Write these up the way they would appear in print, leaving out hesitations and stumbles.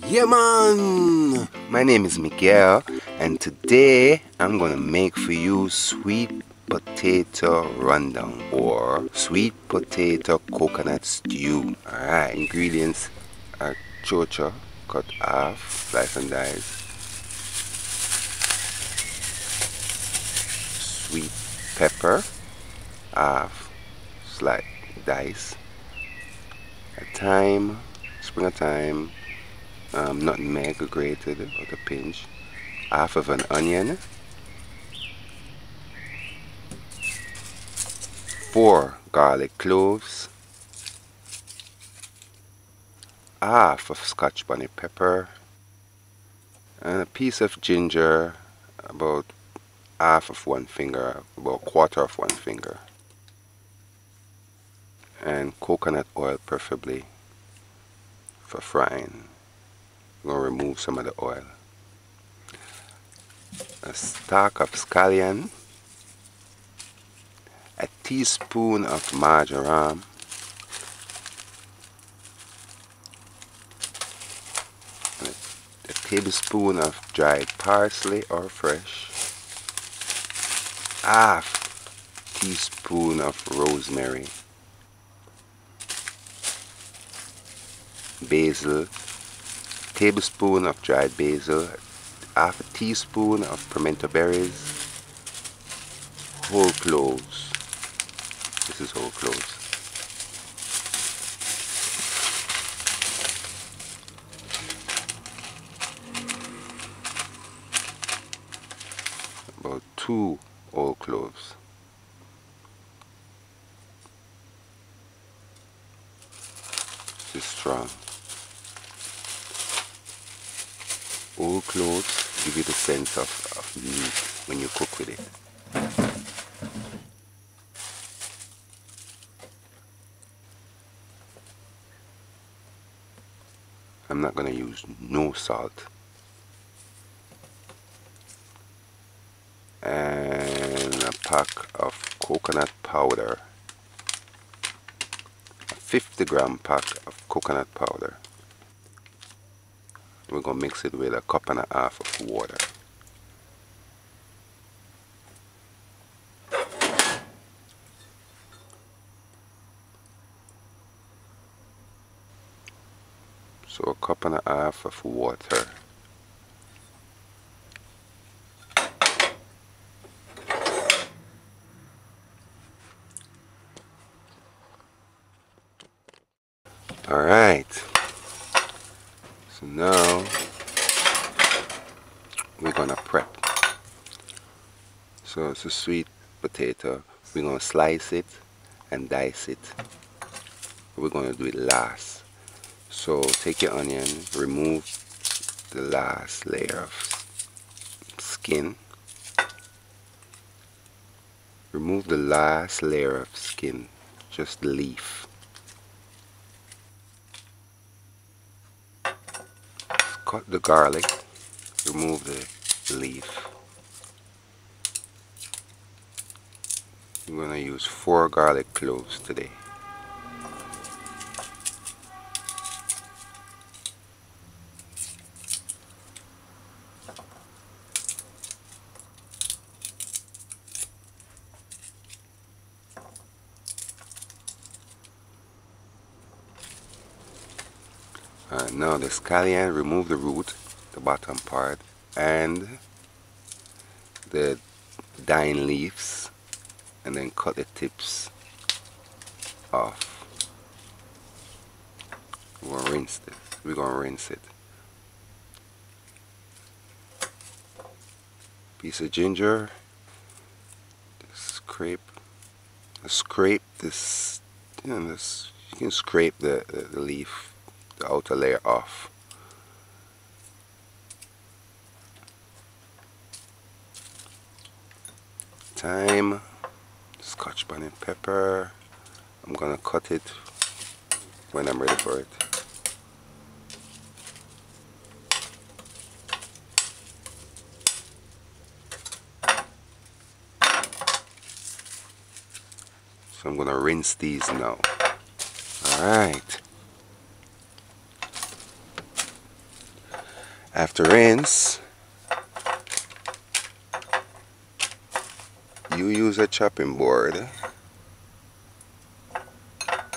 Yeah man! My name is Miguel and today I'm gonna make for you sweet potato rundown or sweet potato coconut stew. Alright, ingredients are chocha cut half, slice and dice, sweet pepper half, slice dice, a thyme, spring of thyme, nutmeg grated or a pinch, half of an onion, 4 garlic cloves, half of scotch bonnet pepper, and a piece of ginger, about half of one finger, about quarter of one finger, and coconut oil preferably for frying. I'm going to remove some of the oil. A stalk of scallion, a teaspoon of marjoram, and a tablespoon of dried parsley or fresh, half teaspoon of rosemary, basil, tablespoon of dried basil, half a teaspoon of pimento berries, whole cloves. This is whole cloves. About 2 whole cloves. This is strong. Whole cloves give you the sense of meat when you cook with it. I'm not going to use no salt. And a pack of coconut powder. A 50-gram pack of coconut powder. We're going to mix it with a cup and a half of water. So a cup and a half of water. Alright. So now we're gonna prep. So it's a sweet potato. We're gonna slice it and dice it. We're gonna do it last. So take your onion, remove the last layer of skin. Remove the last layer of skin, just the leaf. Cut the garlic, remove the leaf. I'm going to use 4 garlic cloves today. Now the scallion, remove the root, the bottom part, and the dying leaves, and then cut the tips off. We're gonna rinse it. We're gonna rinse it. Piece of ginger. Scrape this. You know, this. You can scrape the leaf, the outer layer off. Thyme, scotch bonnet pepper. I'm gonna cut it when I'm ready for it. So I'm gonna rinse these now. Alright. After rinse, you use a chopping board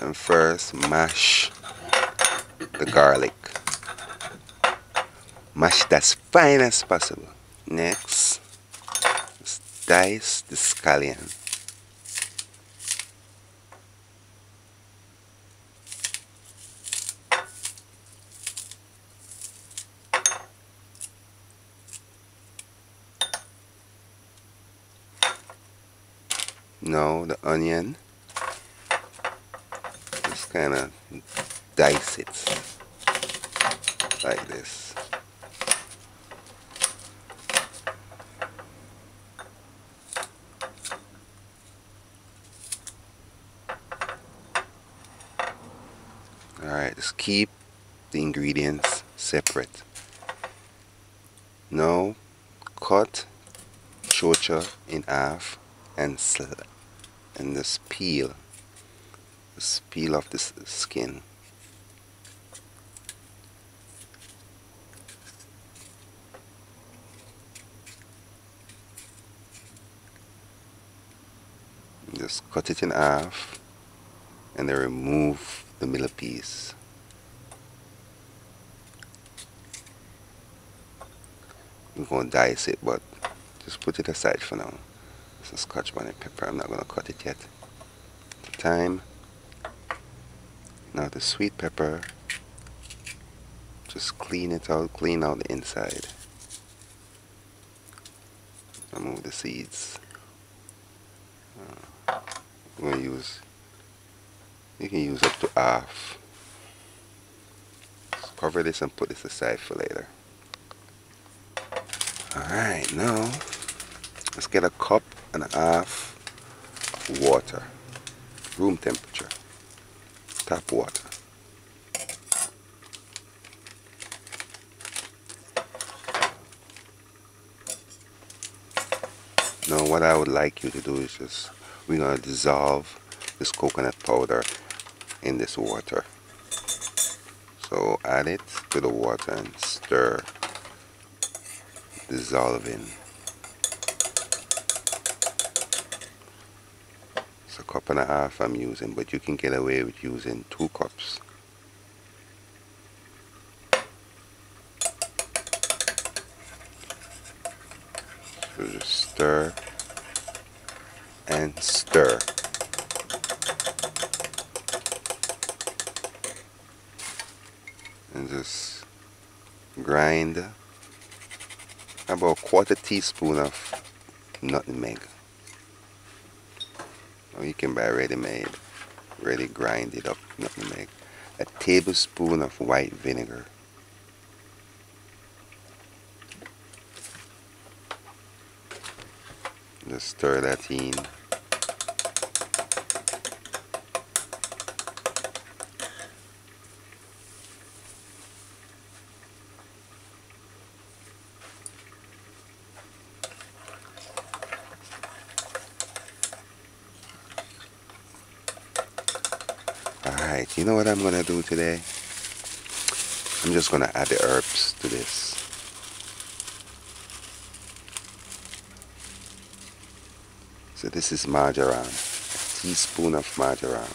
and first mash the garlic. Mash it as fine as possible. Next, dice the scallion. Now the onion, just kind of dice it like this. Alright, just keep the ingredients separate. Now cut chocha in half and just peel off the skin. Just cut it in half and then remove the middle piece. I'm going to dice it, but just put it aside for now. It's a Scotch bonnet pepper. I'm not going to cut it yet. The thyme. Now the sweet pepper. Just clean it out, clean out the inside. Remove the seeds. I'm going to use, you can use up to half. Just cover this and put this aside for later. Alright, now let's get a cup and a half of water, room temperature, tap water. Now what I would like you to do is just, we're going to dissolve this coconut powder in this water. So add it to the water and stir, dissolving. It's a cup and a half I'm using, but you can get away with using 2 cups. So just stir and stir. And just grind about 1/4 teaspoon of nutmeg. Or you can buy ready-made, ready grinded up nutmeg. A tablespoon of white vinegar. Just stir that in. Alright, you know what I'm gonna do today? I'm just gonna add the herbs to this. So this is marjoram, a teaspoon of marjoram.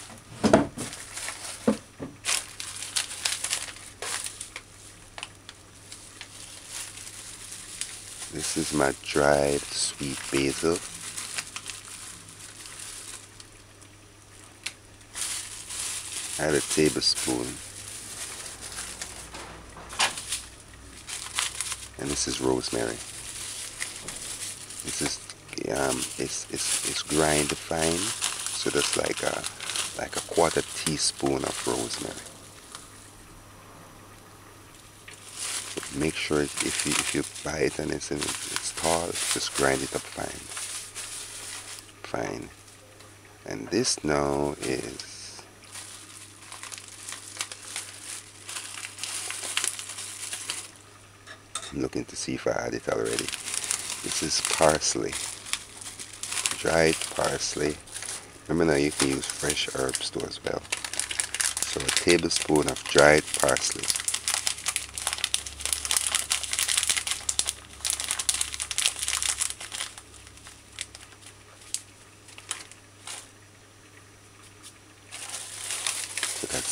This is my dried sweet basil. Add a tablespoon. And this is rosemary. This is it's grinded fine, so that's like a 1/4 teaspoon of rosemary. So make sure if you buy it and it's tall, just grind it up fine. And this now is I'm looking to see if I had it already. This is parsley, dried parsley. Remember now you can use fresh herbs too as well. So a tablespoon of dried parsley.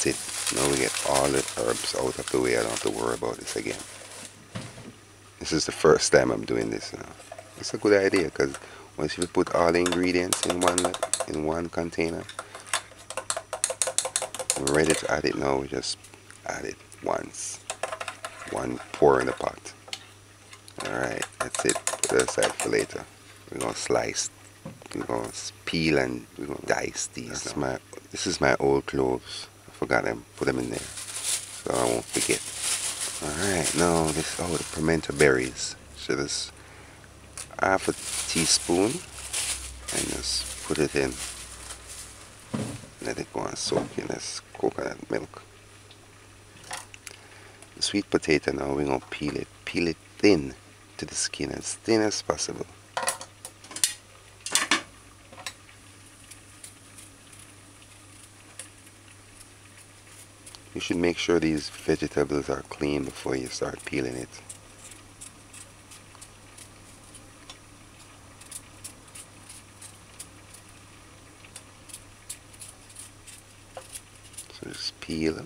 That's it. Now we get all the herbs out of the way. I don't have to worry about this again. This is the first time I'm doing this. It's a good idea because once you put all the ingredients in one container, we're ready to add it now. We just add it once. One pour in the pot. Alright, that's it. Put it aside for later. We're going to slice. We're going to peel and we're going to dice these. This is my old cloves. I forgot them. Put them in there so I won't forget. Alright, now this, the pimento berries. So this half a teaspoon and just put it in. Let it go and soak in this coconut milk. The sweet potato now we're going to peel it thin to the skin, as thin as possible. You should make sure these vegetables are clean before you start peeling it. So just peel.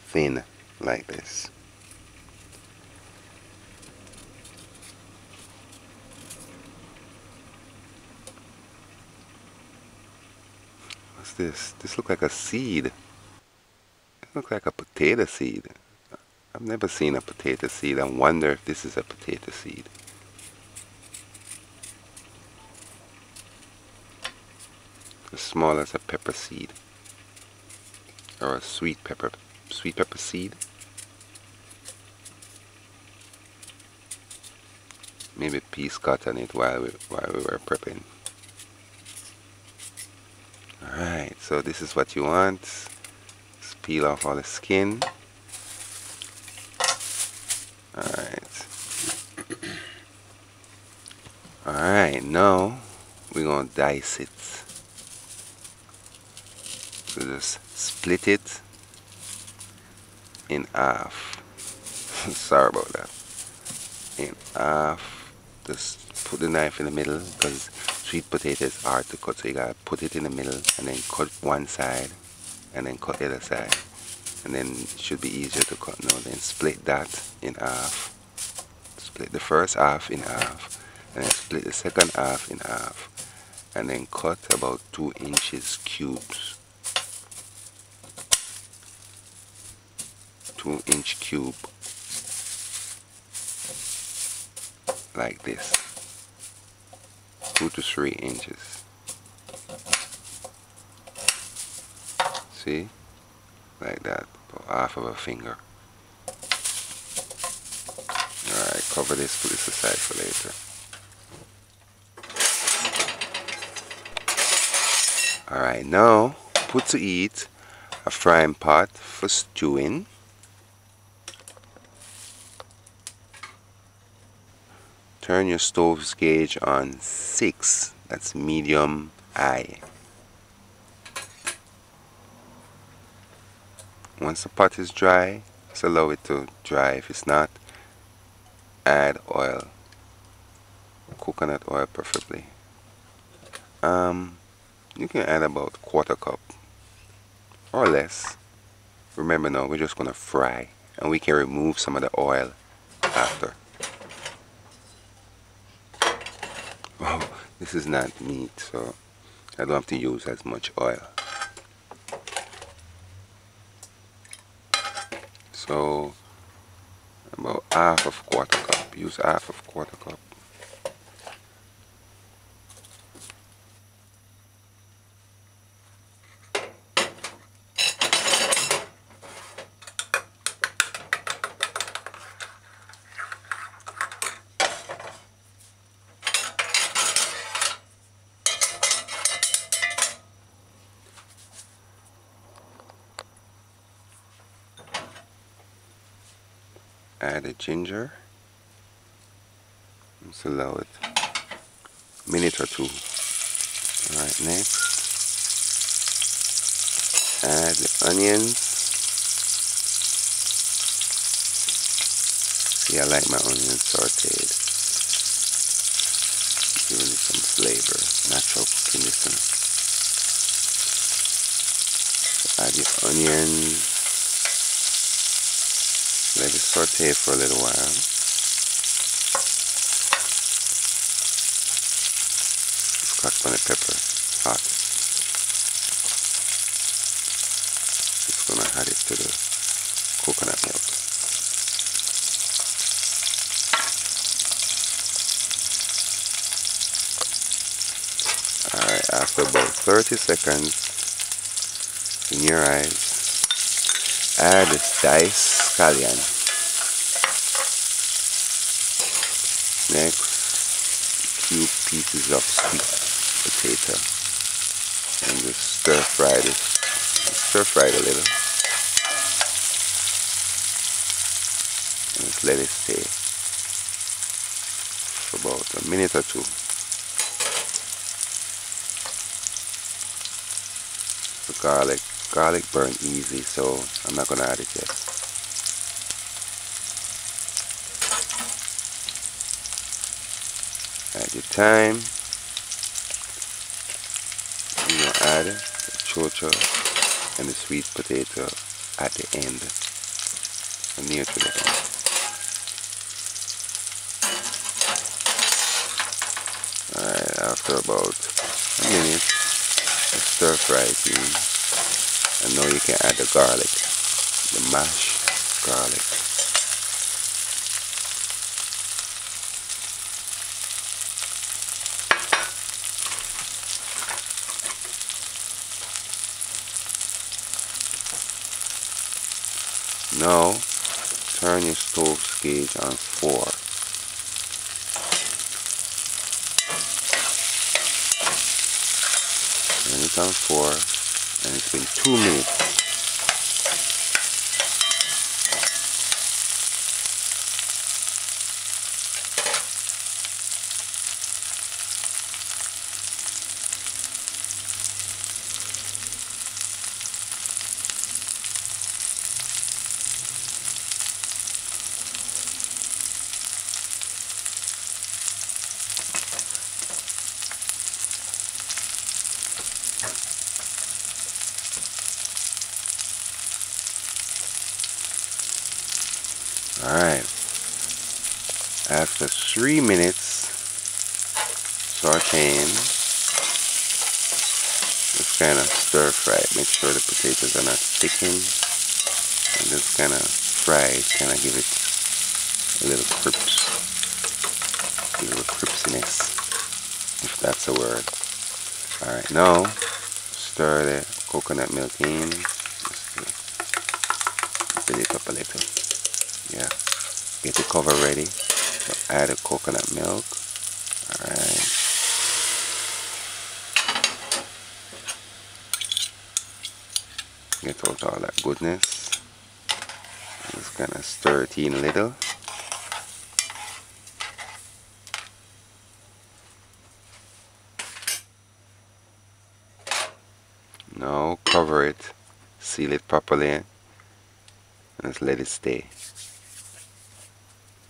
Thin like this. What's this? This looks like a seed. It looks like a potato seed. I've never seen a potato seed. I wonder if this is a potato seed. As small as a pepper seed. Or a sweet pepper seed. Maybe peas cut on it while we were prepping. Alright, so this is what you want. Just peel off all the skin. Alright, now we're going to dice it. So just split it in half. Sorry about that. In half. Just put the knife in the middle because sweet potato is hard to cut, so you gotta put it in the middle and then cut one side and then cut the other side, and then it should be easier to cut now. Then split that in half. Split the first half in half and then split the second half in half and then cut about 2 inches cubes. 2-inch cube like this. 2 to 3 inches. See? Like that. About half of a finger. Alright, cover this, put this aside for later. Alright, now put to heat a frying pot for stewing. Turn your stove's gauge on 6, that's medium high. Once the pot is dry, just allow it to dry. If it's not, add oil, coconut oil preferably. You can add about 1/4 cup or less. Remember now, we're just going to fry and we can remove some of the oil after. Oh, this is not meat, so I don't have to use as much oil. So about half of 1/4 cup. Use half of 1/4 cup. Add the ginger. Just allow it a minute or two. Alright, next add the onions. See, I like my onions sauteed, giving it some flavor. natural cooking this one. Add your onions. Let it saute for a little while. Crack on the pepper, hot. Just gonna add it to the coconut milk. Alright, after about 30 seconds, in your eyes, add this diced scallion. Next, cube pieces of sweet potato. And just stir fry this. Stir fry it a little. And just let it stay for about a minute or two. The garlic burn easy, so I'm not gonna add it yet. Add your thyme. You're gonna add the chocha and the sweet potato at the end, near to the end. Alright, after about a minute, stir fry it in, and now you can add the garlic, the mashed garlic. Now turn your stove gauge on 4. Turn it on 4, and it's been 2 minutes. Alright, after 3 minutes sauteing, just kind of stir fry it. Make sure the potatoes are not sticking, and just kind of fry it, kind of give it a little crispiness, if that's a word. Alright, now stir the coconut milk in, just build it up a little. Yeah, get the cover ready. So add the coconut milk. Alright. Get out all that goodness. Just kind of stir it in a little. Now cover it, seal it properly, and just let it stay.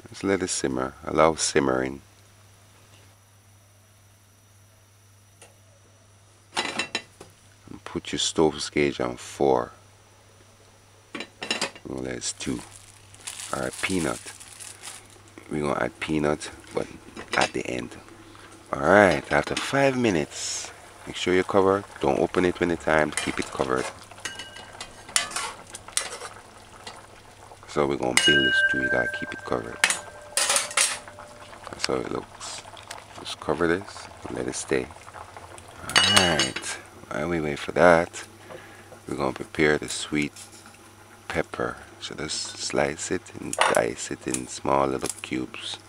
Just let it simmer, allow simmering. And put your stove gauge on 4. We'll let it stew. Alright, peanut. We're going to add peanut, but at the end. Alright, after 5 minutes, make sure you cover. Don't open it when it's time to keep it covered. So we're going to build this stew, you got to keep it covered. That's how it looks. Just cover this and let it stay. Alright, while we wait for that, we're going to prepare the sweet pepper. So just slice it and dice it in small little cubes.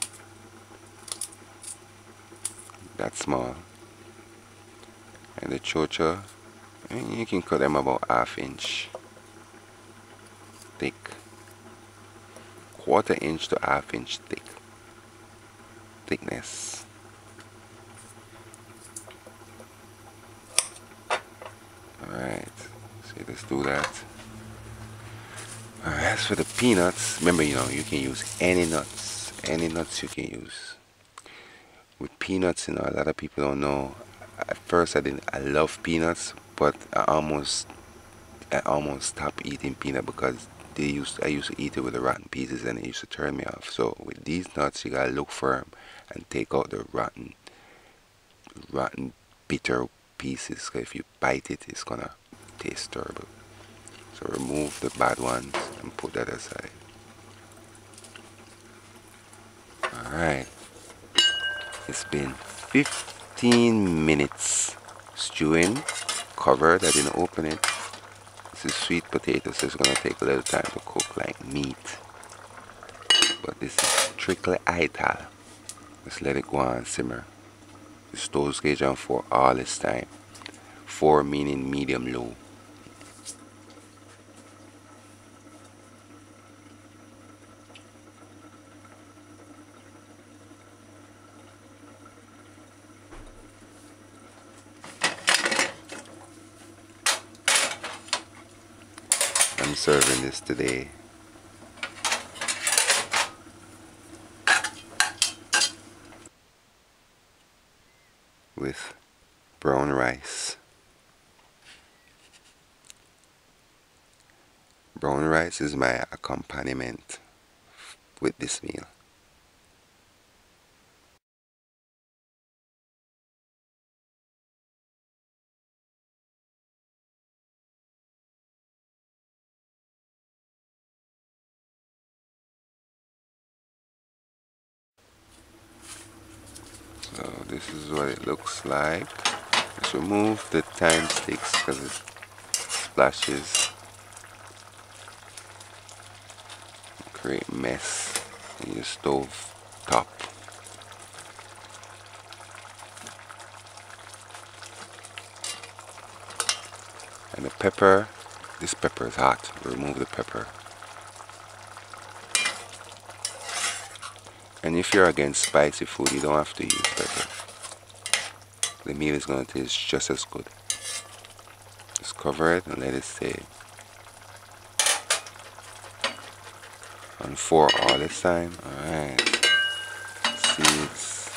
That small. And the chocha, you can cut them about 1/2 inch thick. 1/4 inch to 1/2 inch thickness. Alright, so let's do that. Alright, as for the peanuts, remember, you can use any nuts you can use. With peanuts, a lot of people don't know, At first I love peanuts, but I almost stopped eating peanut because I used to eat it with the rotten pieces and it used to turn me off. So with these nuts you gotta look for them and take out the rotten bitter pieces. 'Cause if you bite it, it's gonna taste terrible. So remove the bad ones and put that aside. Alright, it's been 15 minutes stewing, covered. I didn't open it. This is sweet potato, so it's gonna take a little time to cook like meat. But this is strictly ital. Just let it go on simmer. The stove gauge on 4 all this time. 4 meaning medium low. I'm serving this today with brown rice. Brown rice is my accompaniment with this meal. So this is what it looks like. Just remove the thyme sticks because it splashes, create mess in your stove top. And the pepper, this pepper is hot. Remove the pepper. And if you're against spicy food, you don't have to use pepper. The meal is going to taste just as good. Just cover it and let it stay on 4 all this time. Alright. See, it's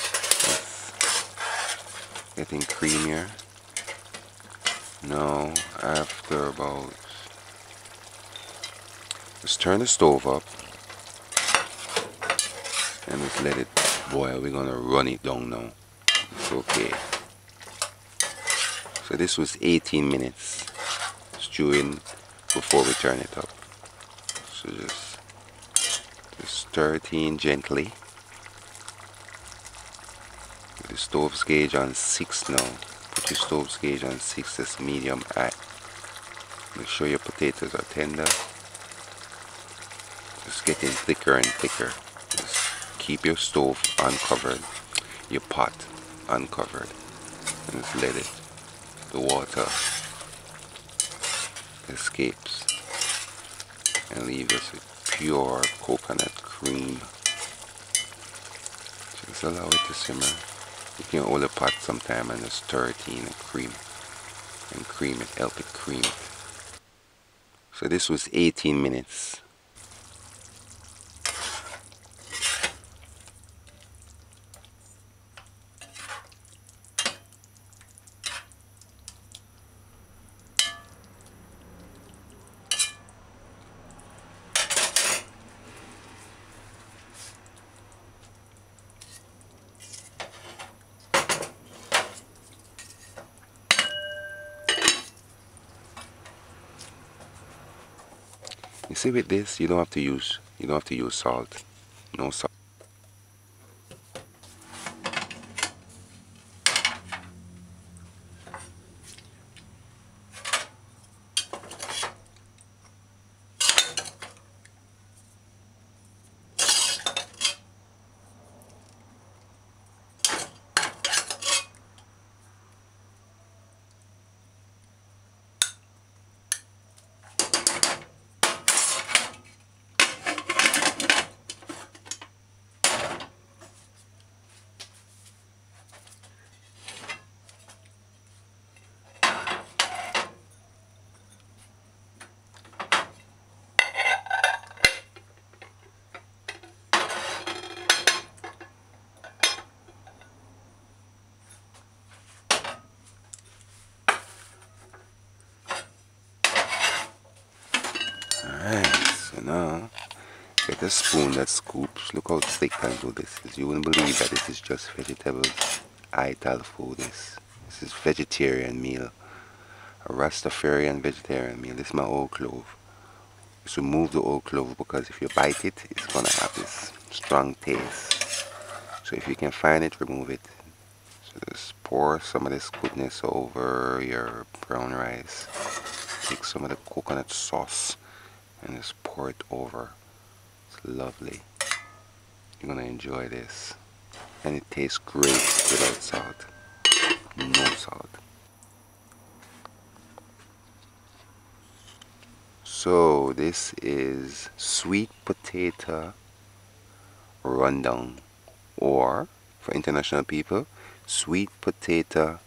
getting creamier. Now, after about, just turn the stove up and just let it boil. We're gonna run it down now. It's okay. So this was 18 minutes stewing before we turn it up. So just stir it in gently. Put the stove's gauge on 6 now. Put your stove's gauge on 6, that's medium high. Make sure your potatoes are tender. Just getting thicker and thicker. Just keep your stove uncovered, your pot uncovered, and just let it, the water escapes and leave us with pure coconut cream. Just allow it to simmer. You can hold the pot sometime and just stir it in and cream it, help it cream it. So this was 18 minutes. You see, with this, you don't have to use salt. No salt. Get a spoon that scoops. Look how thick and good this is. You wouldn't believe that this is just vegetables. Ital food. This is vegetarian meal. A Rastafarian vegetarian meal. This is my old clove. Just remove the old clove because if you bite it, it's gonna have this strong taste. So if you can find it, remove it. So just pour some of this goodness over your brown rice. Take some of the coconut sauce and just pour it over. It's lovely. You're gonna enjoy this. And it tastes great without salt. No salt. So this is sweet potato rundung, or for international people, sweet potato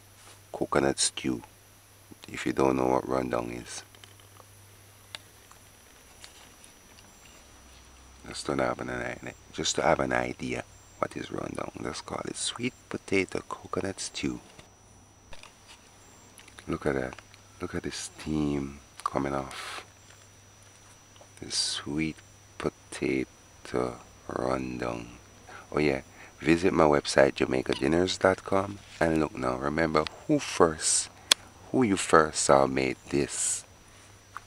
coconut stew. If you don't know what rundung is, just to have an idea what is rundung, let's call it sweet potato coconut stew. Look at that. Look at the steam coming off. The sweet potato rundung. Oh yeah, visit my website jamaicadinners.com and look now. Remember who you first saw made this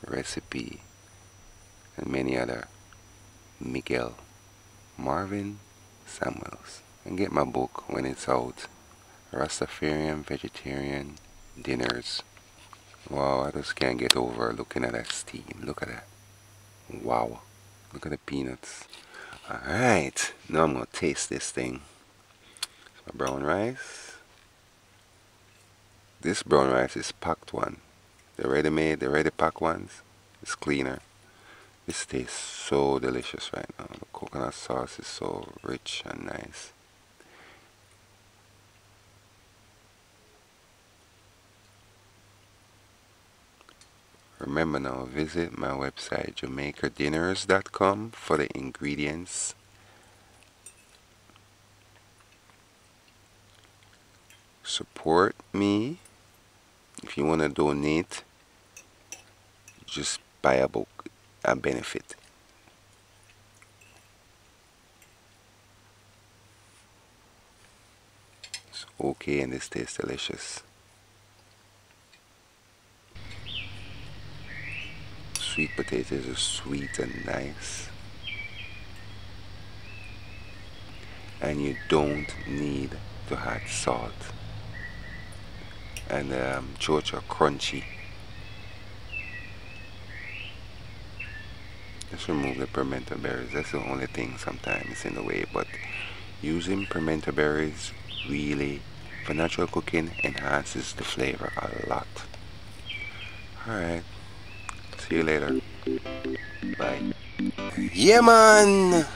recipe and many other. Miguel Marvin Samuels. And get my book when it's out. Ras'tafari-an Vegetarian Dinners. Wow, I just can't get over looking at that steam. Look at that. Wow. Look at the peanuts. Alright, now I'm going to taste this thing. My brown rice. This brown rice is packed one. The ready-made, the ready-packed ones, it's cleaner. This tastes so delicious right now. The coconut sauce is so rich and nice. Remember now, visit my website jamaicadinners.com for the ingredients. Support me. If you want to donate, just buy a book and benefit. It's okay and this tastes delicious. Sweet potatoes are sweet and nice. And you don't need to add salt. And chocha crunchy. Just remove the pimento berries. That's the only thing sometimes it's in the way, but using pimento berries really for natural cooking enhances the flavor a lot. Alright, see you later. Bye. Yeah man!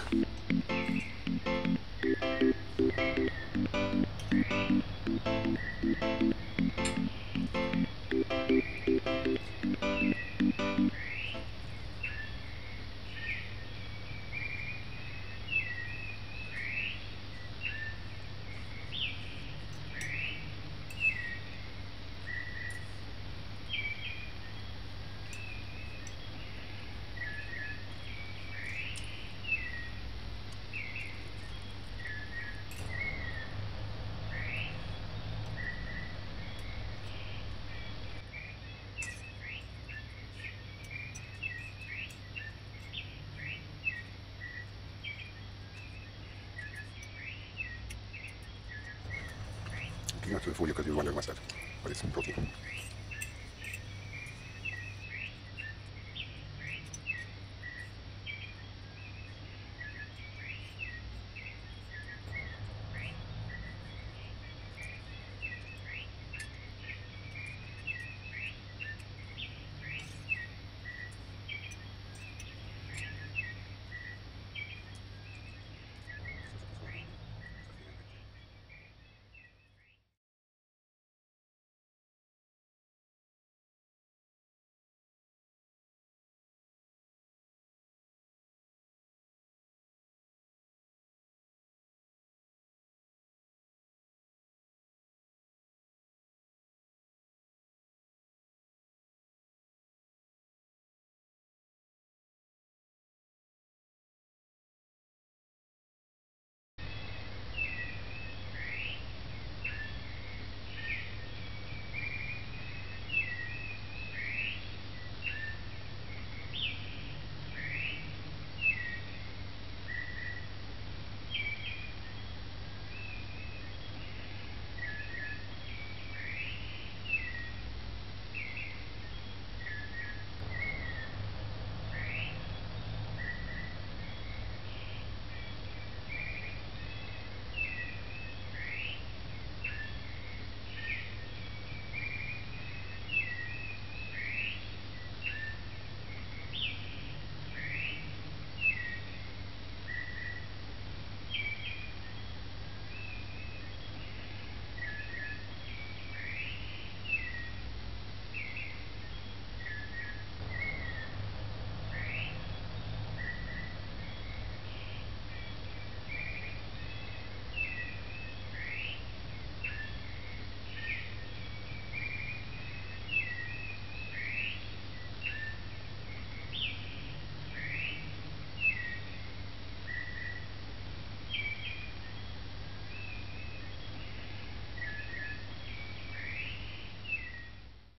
Clean up to the food because you're wondering what's that. But it's protein.